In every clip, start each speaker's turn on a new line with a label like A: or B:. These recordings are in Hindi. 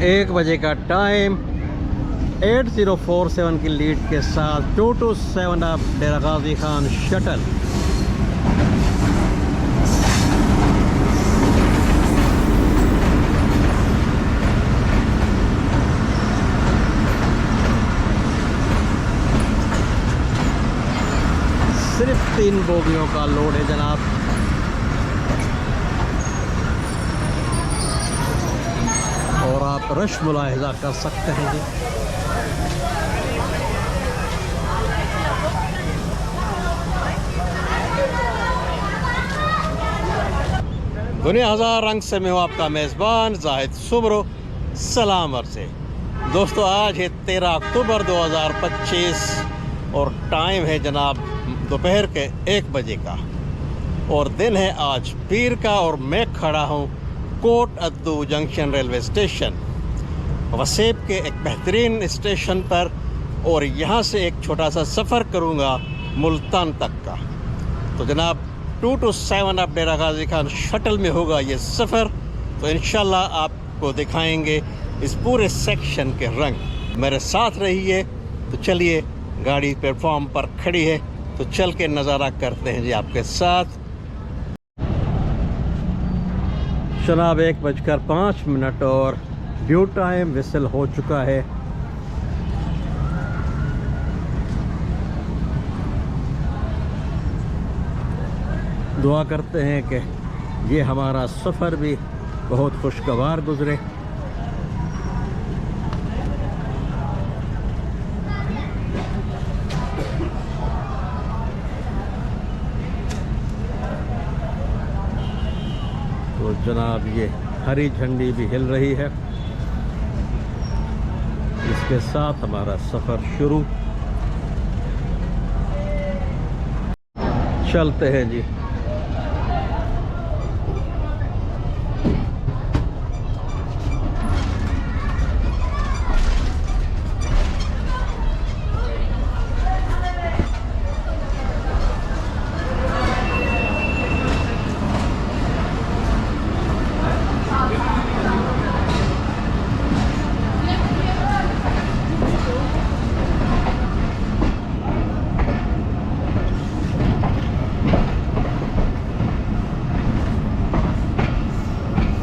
A: 1 बजे का टाइम, 8047 की लीड के साथ 227 अप डेरा गाजी खान शटल। सिर्फ 3 बोगियों का लोड है जनाब। और आप रश मुलाहिजा कर सकते हैं जी। दुनिया हज़ार रंग से मैं हूँ आपका मेज़बान जाहिद सुब्रो। सलाम अर्ज़े दोस्तों, आज है 13 अक्टूबर 2025 और टाइम है जनाब दोपहर के 1 बजे का और दिन है आज पीर का। और मैं खड़ा हूँ कोट अद्दू जंक्शन रेलवे स्टेशन, वसेब के एक बेहतरीन स्टेशन पर। और यहाँ से एक छोटा सा सफ़र करूँगा मुल्तान तक का। तो जनाब 227 अप डेरा गाजी खान शटल में होगा ये सफ़र। तो इंशाल्लाह आपको दिखाएंगे इस पूरे सेक्शन के रंग। मेरे साथ रहिए। तो चलिए, गाड़ी प्लेटफॉर्म पर खड़ी है तो चल के नज़ारा करते हैं जी आपके साथ। जनाब 1:05 और ड्यू टाइम विसल हो चुका है। दुआ करते हैं कि ये हमारा सफ़र भी बहुत खुशगवार गुजरे। तो जनाब ये हरी झंडी भी हिल रही है, इसके साथ हमारा सफ़र शुरू। चलते हैं जी।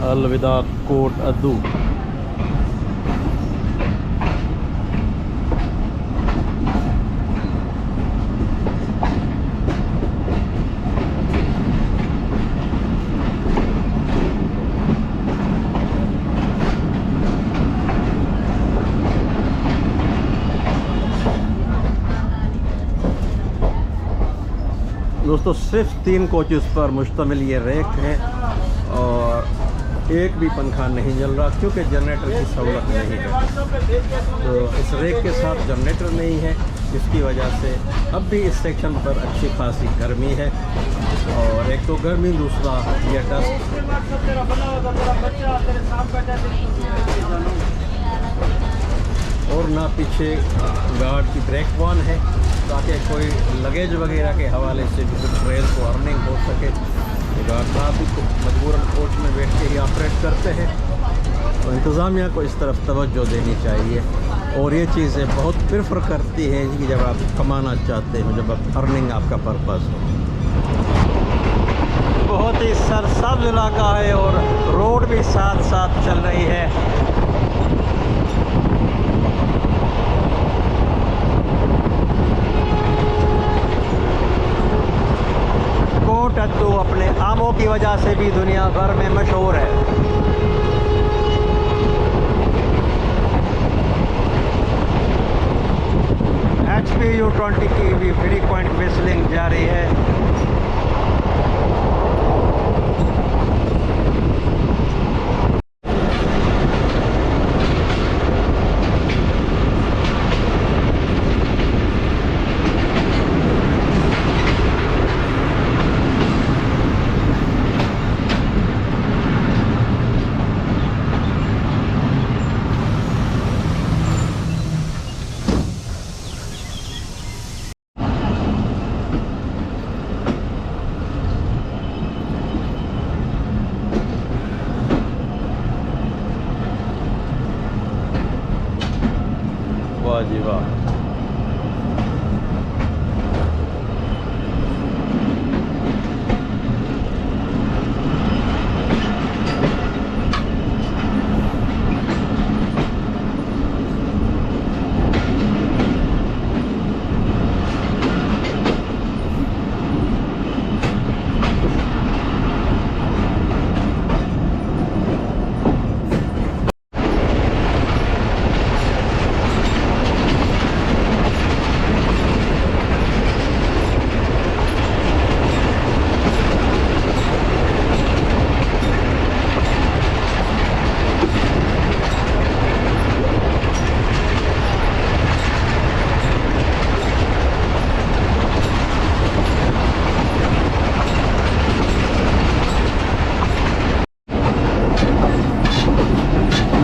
A: अलविदा कोट अद्दू। दोस्तों सिर्फ 3 कोचेस पर मुश्तमिल ये रेक है और एक भी पंखा नहीं चल रहा क्योंकि जनरेटर की सहूलत नहीं है। तो इस रेक के साथ जनरेटर नहीं है, जिसकी वजह से अब भी इस सेक्शन पर अच्छी खासी गर्मी है। और एक तो गर्मी, दूसरा ये डस्ट। और ना पीछे गार्ड की ब्रेक वन है ताकि कोई लगेज वगैरह के हवाले से भी कुछ रेल को अर्निंग हो सके। गार्ड साहब भी मजबूरन कोच में बैठ के ही ऑपरेट करते हैं। तो इंतज़ामिया को इस तरफ तवज्जो देनी चाहिए और ये चीज़ें बहुत प्रेफर करती हैं कि जब आप कमाना चाहते हो, जब आप अर्निंग आपका पर्पज़ हो। बहुत ही सरसब्ज़ इलाका है और रोड भी साथ साथ चल रही है। कोट अद्दू अपने आमों की वजह से भी दुनिया भर में मशहूर है। HPU20 की भी फ्रीक्वेंट विस्लिंग जारी है।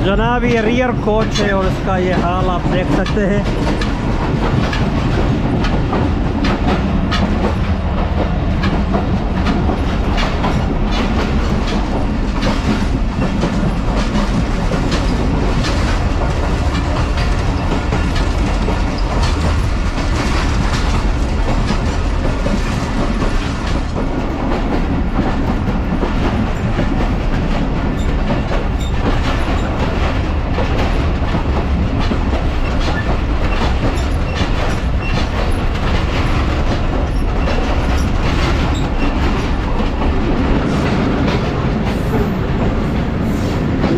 A: जनाब ये रियर कोच है और इसका ये हाल आप देख सकते हैं।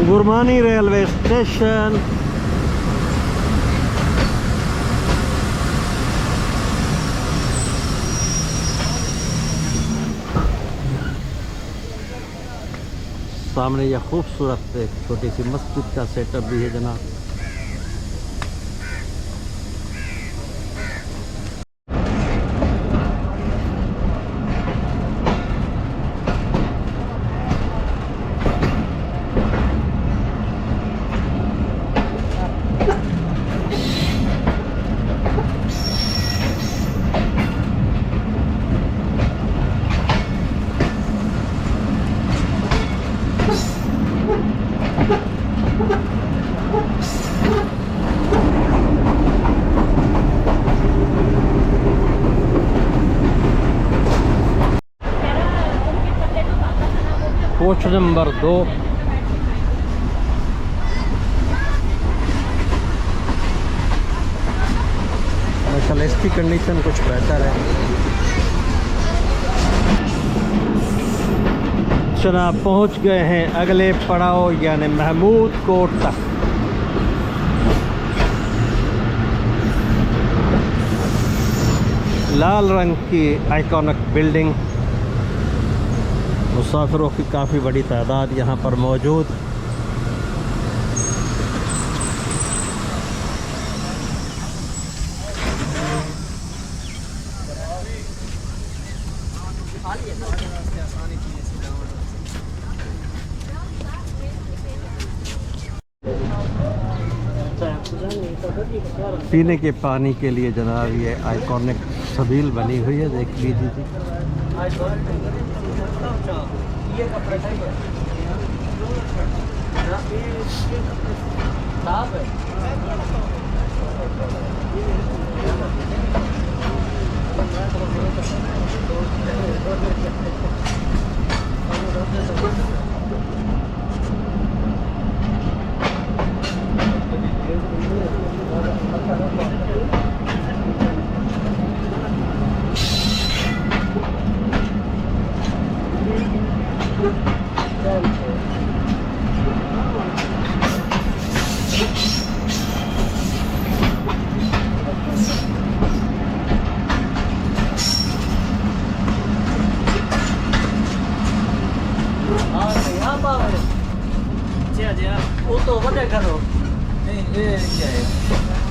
A: Gurmani railway station. सामने यह खूबसूरत एक छोटी सी मस्जिद का सेटअप भी है जनाब। Coach number 2। कल इसकी कंडीशन कुछ बेहतर है। जनाब पहुंच गए हैं अगले पड़ाव यानी महमूद कोट तक। लाल रंग की आइकॉनिक बिल्डिंग, मुसाफिरों की काफ़ी बड़ी तादाद यहाँ पर मौजूद। पीने के पानी के लिए जनाब ये आइकॉनिक सबील बनी हुई है, देख लीजिए।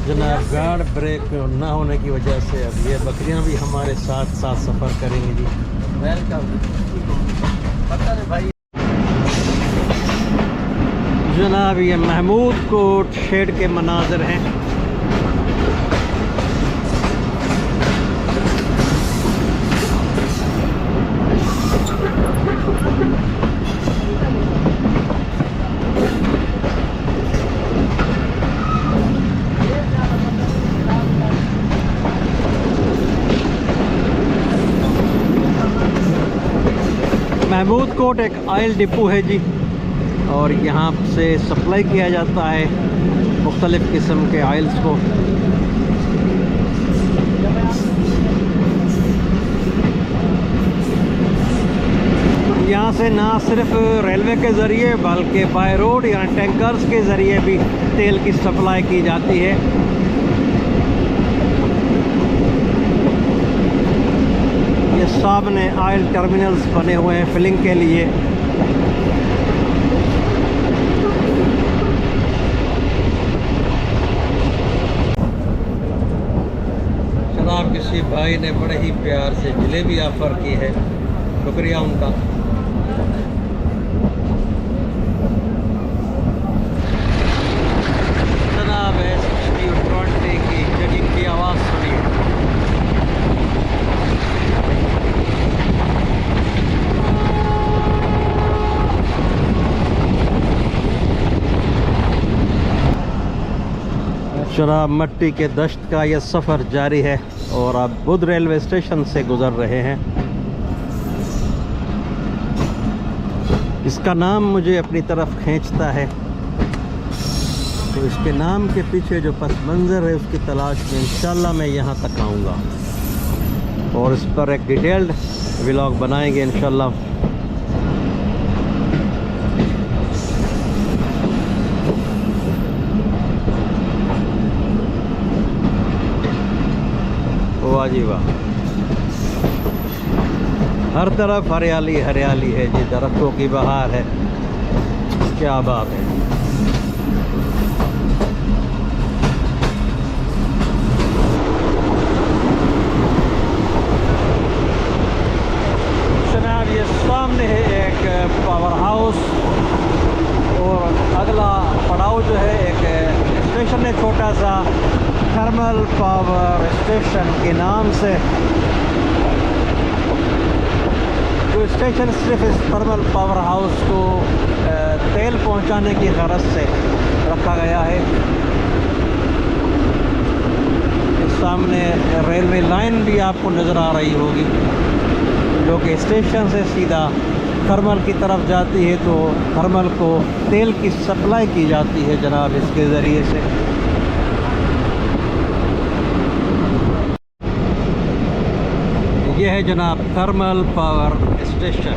A: जनाब गार्ड ब्रेक ना होने की वजह से अब ये बकरियां भी हमारे साथ साथ सफ़र करेंगी जी। वेलकम भाई। जनाब ये महमूद कोट शेड के मनाज़र हैं। महमूद कोट एक ऑयल डिपो है जी, और यहाँ से सप्लाई किया जाता है मुख्तलिफ़ किस्म के ऑयल्स को। यहाँ से ना सिर्फ रेलवे के ज़रिए बल्कि बाय रोड या टैंकर्स के ज़रिए भी तेल की सप्लाई की जाती है। ये सामने ऑयल टर्मिनल्स बने हुए हैं फिलिंग के लिए। जनाब किसी भाई ने बड़े ही प्यार से जलेबी ऑफ़र की है, शुक्रिया उनका। जनाब S60 की जगिंग की आवाज़ सुनिए। जनाब मट्टी के दश्त का यह सफ़र जारी है और आप बुध रेलवे स्टेशन से गुज़र रहे हैं। इसका नाम मुझे अपनी तरफ खींचता है, तो इसके नाम के पीछे जो पस मंज़र है उसकी तलाश में इंशाल्लाह मैं यहाँ तक आऊँगा और इस पर एक डिटेल्ड व्लॉग बनाएंगे इंशाल्लाह। वाह जी वाह, हर तरफ हरियाली हरियाली है जी, दरख्तों की बहार है, क्या बात है। जनाब ये सामने है एक पावर हाउस और अगला पड़ाव जो है एक स्टेशन है छोटा सा, थर्मल पावर स्टेशन के नाम से। जो स्टेशन सिर्फ इस थर्मल पावर हाउस को तेल पहुंचाने की गरज से रखा गया है। इस सामने रेलवे लाइन भी आपको नज़र आ रही होगी जो कि स्टेशन से सीधा थर्मल की तरफ जाती है, तो थर्मल को तेल की सप्लाई की जाती है जनाब इसके ज़रिए से। यह है जनाब थर्मल पावर स्टेशन।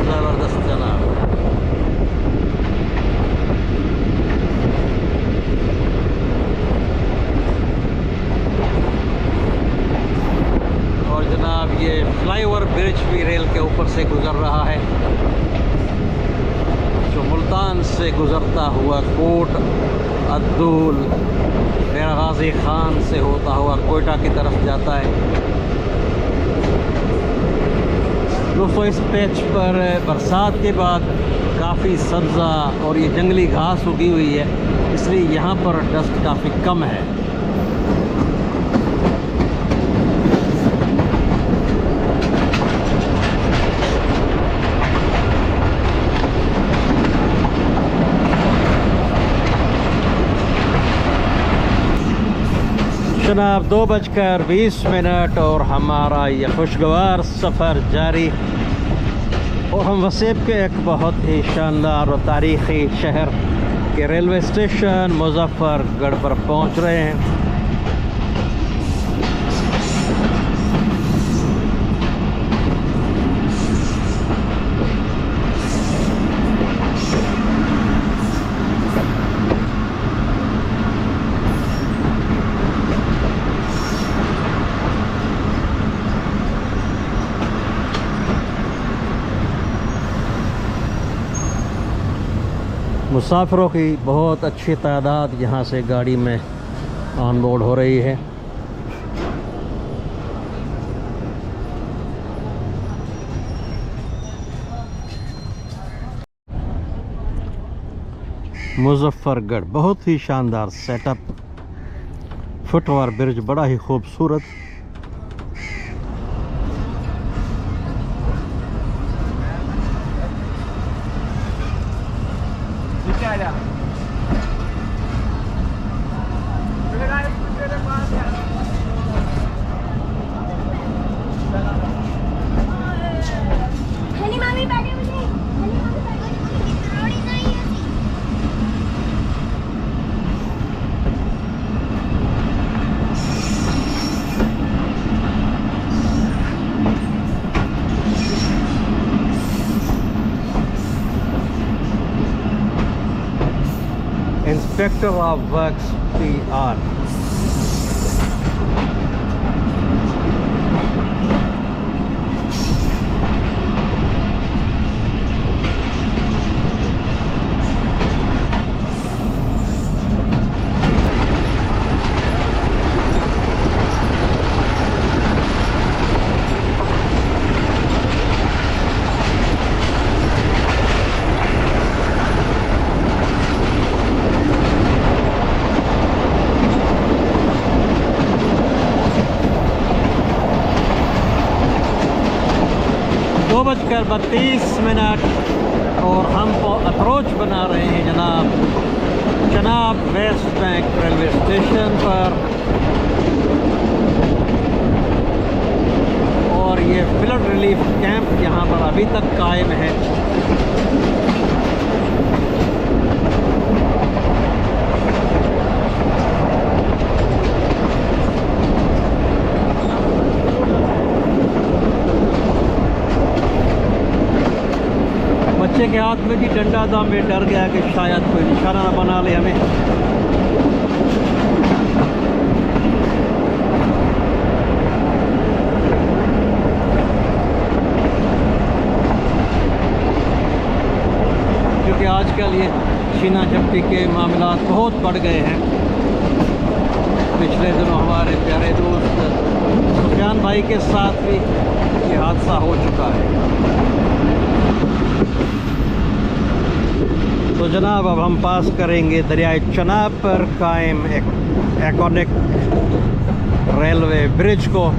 A: ज़बरदस्त जनाब। ये फ्लाईओवर ब्रिज भी रेल के ऊपर से गुज़र रहा है जो मुल्तान से गुज़रता हुआ कोट अब्दुल डेरा गाजी खान से होता हुआ कोयटा की तरफ जाता है। दोस्तों इस पैच पर बरसात के बाद काफ़ी सब्ज़ा और ये जंगली घास उगी हुई है, इसलिए यहाँ पर डस्ट काफ़ी कम है। जनाब 2:20 और हमारा ये खुशगवार सफ़र जारी, और हम वसेब के एक बहुत ही शानदार और तारीख़ी शहर के रेलवे स्टेशन मुज़फ़्फ़रगढ़ पर पहुंच रहे हैं। मुसाफिरों की बहुत अच्छी तादाद यहाँ से गाड़ी में ऑन बोर्ड हो रही है। मुज़फ़्फ़रगढ़ बहुत ही शानदार सेटअप, फुटओवर ब्रिज बड़ा ही खूबसूरत। Inspector of Works PR. दो बजकर 32 और हम अप्रोच बना रहे हैं जनाब वेस्ट बैंक रेलवे स्टेशन पर। और ये फ्लड रिलीफ कैंप यहाँ पर अभी तक कायम है। बच्चे के हाथ में भी डंडा था, मैं डर गया कि शायद कोई निशाना ना बना ले हमें। क्योंकि आजकल ये छीना झपटी के मामलात बहुत बढ़ गए हैं। पिछले दिनों हमारे प्यारे दोस्त सुफियान भाई के साथ भी ये हादसा हो चुका है। तो जनाब अब हम पास करेंगे दरियाए चनाब पर कायम एक आइकॉनिक रेलवे ब्रिज को।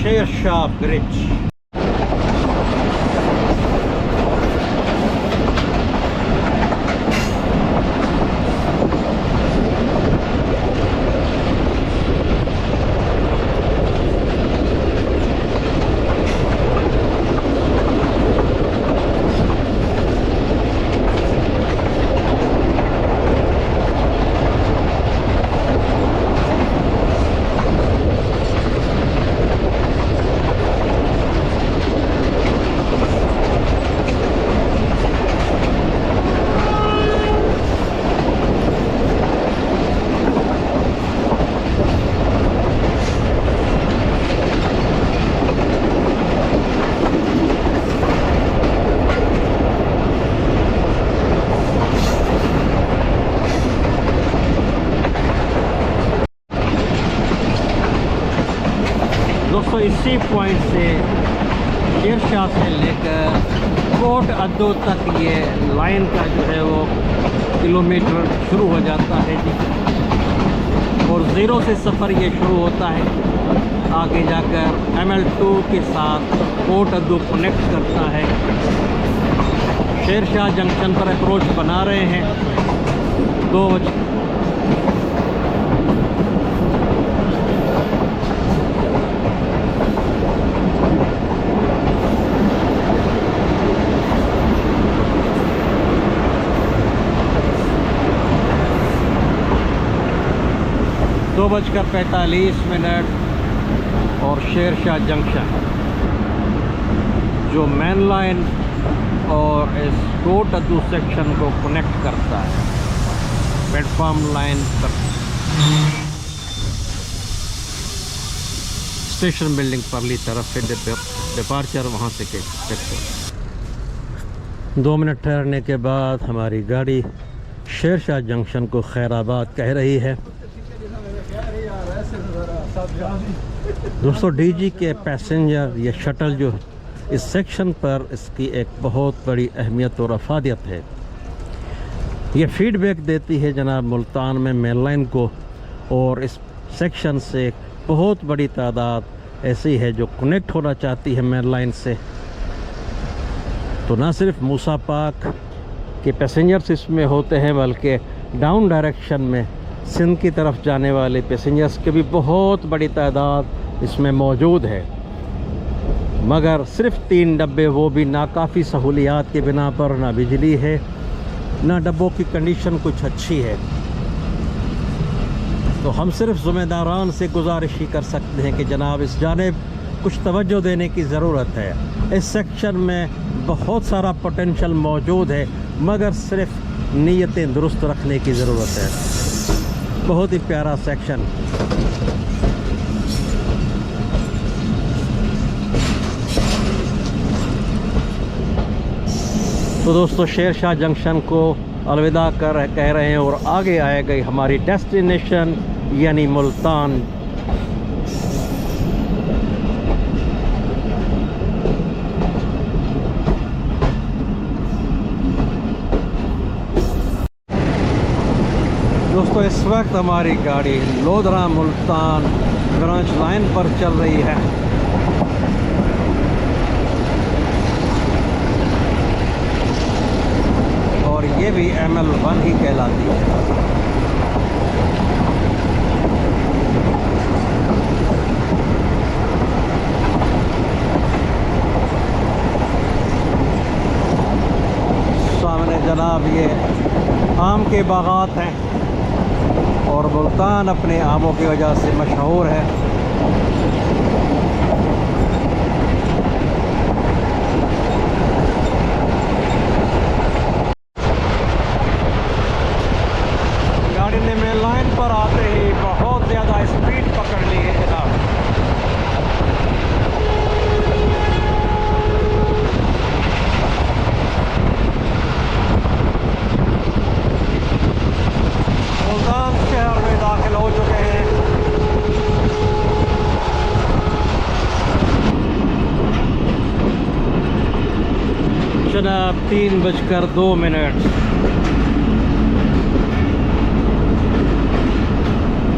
A: शेर शाह ब्रिज। इसी पॉइंट से शेरशाह से लेकर कोट अद्दू तक ये लाइन का जो है वो किलोमीटर शुरू हो जाता है जी। और ज़ीरो से सफ़र ये शुरू होता है, आगे जाकर ML2 के साथ कोट अद्दू कनेक्ट करता है। शेरशाह जंक्शन पर अप्रोच बना रहे हैं 2 बजे। दो बजकर 45 और शेरशाह जंक्शन जो मेन लाइन और इस कोट अद्दू सेक्शन को कनेक्ट करता है प्लेटफॉर्म लाइन पर। स्टेशन बिल्डिंग परली तरफ से डिपार्चर वहाँ से के 2 मिनट ठहरने के बाद हमारी गाड़ी शेरशाह जंक्शन को खैराबाद कह रही है। दोस्तों डीजी के पैसेंजर या शटल जो इस सेक्शन पर इसकी एक बहुत बड़ी अहमियत और अफादियत है। ये फीडबैक देती है जनाब मुल्तान में मेन लाइन को, और इस सेक्शन से बहुत बड़ी तादाद ऐसी है जो कनेक्ट होना चाहती है मेन लाइन से। तो ना सिर्फ मूसा पाक के पैसेंजर्स इसमें होते हैं, बल्कि डाउन डायरेक्शन में सिंध की तरफ जाने वाले पैसेंजर्स की भी बहुत बड़ी तादाद इसमें मौजूद है। मगर सिर्फ 3 डब्बे, वो भी नाकाफ़ी सहूलियात के बिना पर, ना बिजली है ना डब्बों की कंडीशन कुछ अच्छी है। तो हम सिर्फ ज़िम्मेदारान से गुजारिश ही कर सकते हैं कि जनाब इस जानिब कुछ तवज्जो देने की ज़रूरत है। इस सेक्शन में बहुत सारा पोटेंशल मौजूद है, मगर सिर्फ नीयतें दुरुस्त रखने की ज़रूरत है। बहुत ही प्यारा सेक्शन। तो दोस्तों शेरशाह जंक्शन को अलविदा कह रहे हैं और आगे आएगी हमारी डेस्टिनेशन यानी मुल्तान। दोस्तों इस वक्त हमारी गाड़ी लोधरा मुल्तान ब्रांच लाइन पर चल रही है। और ये भी ML1 ही कहलाती है। सामने जनाब ये आम के बागात हैं और मुल्तान अपने आमों की वजह से मशहूर है। गाड़ी ने मेन लाइन पर आते ही बहुत ज़्यादा स्पीड पकड़ ली है जनाब। मुल्तान शहर में दाखिल हो चुके हैं। जनाब 3:02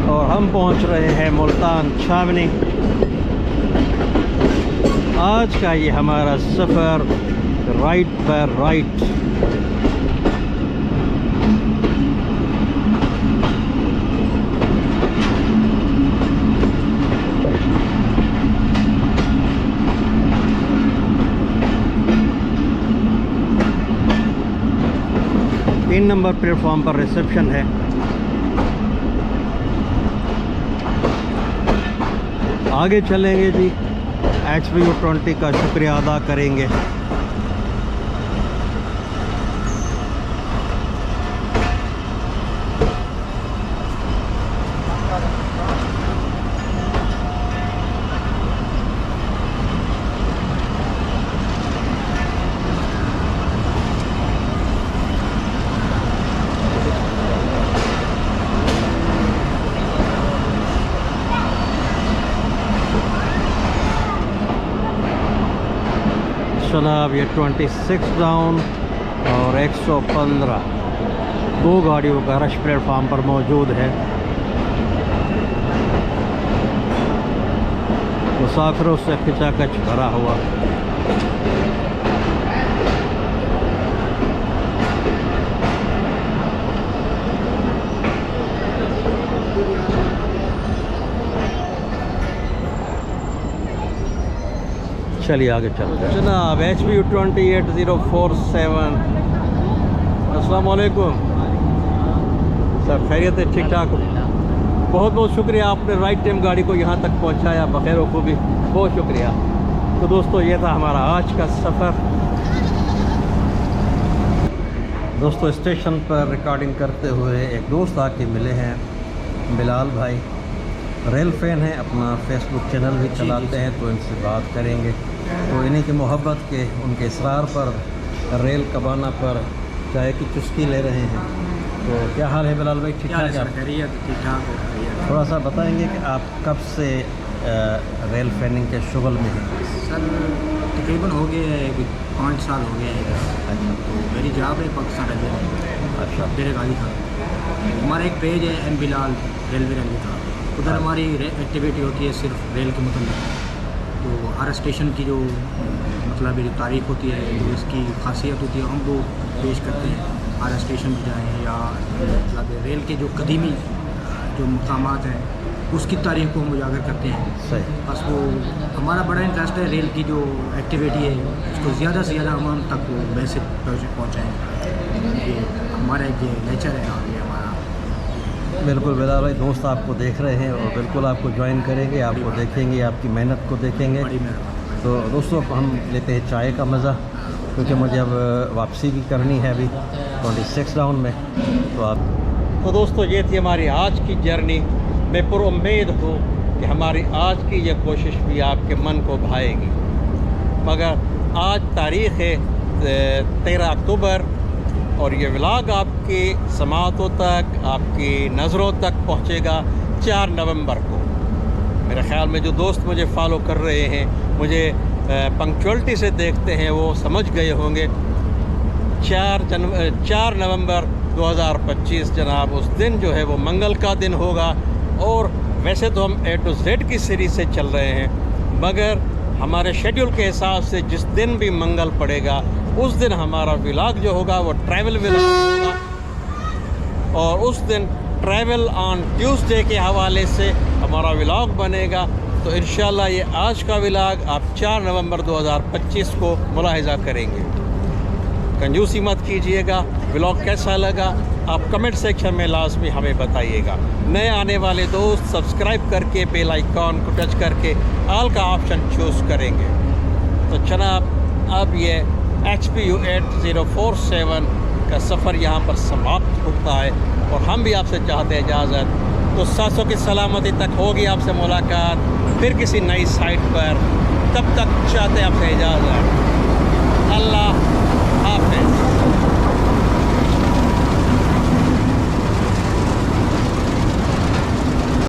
A: और हम पहुंच रहे हैं मुल्तान छावनी। आज का ये हमारा सफ़र राइट पर राइट। तीन नंबर प्लेटफॉर्म पर रिसेप्शन है। आगे चलेंगे जी, HVU20 का शुक्रिया अदा करेंगे। जनाब ये 26 डाउन और 115 दो गाड़ियों का रश प्लेटफार्म पर मौजूद है। मुसाफिरों से खिंचाखच भरा हुआ। चलिए आगे चलते हैं जनाब। HBU 28047। अस्सलाम वालेकुम सब खैरियत है? ठीक ठाक। बहुत बहुत शुक्रिया, आपने राइट टाइम गाड़ी को यहाँ तक पहुँचाया बखैर खूबी, बहुत शुक्रिया। तो दोस्तों ये था हमारा आज का सफ़र। दोस्तों स्टेशन पर रिकॉर्डिंग करते हुए एक दोस्त आके मिले हैं, बिलाल भाई, रेल फैन है, अपना फेसबुक चैनल भी चलाते हैं, तो इनसे बात करेंगे। तो इन्हीं की मोहब्बत के, उनके इसरार पर रेल कबाना पर चाय की चुस्की ले रहे हैं। तो क्या हाल है बिलाल भाई? ठीक ठाक है?
B: ठीक ठाक है।
A: थोड़ा सा बताएंगे कि आप कब से रेल फैनिंग के शुगल में हैं?
B: सर तकरीबन हो गए 5 साल हो गए हैं।
A: अच्छा।
B: तो मेरी जॉब है पाकिस्तान रेलवे में।
A: अच्छा।
B: मेरे गाड़ी था, हमारा एक पेज है एम बिलाल रेलवे का, उधर हमारी एक्टिविटी होती है सिर्फ रेल के मतलब। तो हर स्टेशन की जो मतलब जो तारीख होती है, जो इसकी खासियत होती है, हम वो पेश करते हैं। हर स्टेशन पर जाएँ या मतलब रेल के जो कदीमी जो मकामात हैं उसकी तारीख को हम उजागर करते हैं।
A: सही।
B: बस वो हमारा बड़ा इंटरेस्ट है, रेल की जो एक्टिविटी है उसको ज़्यादा से ज़्यादा हम तक वो मैसेज पहुँचाएँ। ये हमारा एक ये नेचर है और ये हमारा।
A: बिल्कुल बिलाल भाई, दोस्त आपको देख रहे हैं और बिल्कुल आपको ज्वाइन करेंगे, आपको देखेंगे, आपकी मेहनत को देखेंगे। तो दोस्तों हम लेते हैं चाय का मज़ा, क्योंकि मुझे अब वापसी भी करनी है अभी 26 डाउन में। तो दोस्तों ये थी हमारी आज की जर्नी। मैं पुरुम्मीद हूँ कि हमारी आज की ये कोशिश भी आपके मन को भाएगी। मगर आज तारीख़ है 13 अक्टूबर और ये व्लॉग आपकी समातों तक, आपकी नज़रों तक पहुँचेगा 4 नवंबर को। मेरे ख़्याल में जो दोस्त मुझे फॉलो कर रहे हैं, मुझे पंक्चुअलिटी से देखते हैं, वो समझ गए होंगे 4 नवंबर 2025 जनाब, उस दिन जो है वो मंगल का दिन होगा। और वैसे तो हम A to Z की सीरीज़ से चल रहे हैं, मगर हमारे शेड्यूल के हिसाब से जिस दिन भी मंगल पड़ेगा उस दिन हमारा व्लॉग जो होगा वो ट्रैवल व्लॉग होगा। और उस दिन ट्रैवल ऑन ट्यूसडे के हवाले से हमारा व्लॉग बनेगा। तो इंशाल्लाह ये आज का व्लॉग आप 4 नवंबर 2025 को मुलाहिज़ा करेंगे। कंजूसी मत कीजिएगा। व्लॉग कैसा लगा आप कमेंट सेक्शन में लाजमी हमें बताइएगा। नए आने वाले दोस्त सब्सक्राइब करके बेल आइकॉन को टच करके ऑल का ऑप्शन चूज़ करेंगे। तो जनाब अब ये HBU 8047 का सफ़र यहाँ पर समाप्त होता है और हम भी आपसे चाहते हैं इजाज़त। तो सांसों की सलामती तक होगी आपसे मुलाकात फिर किसी नई साइट पर। तब तक चाहते हैं आपसे इजाज़त।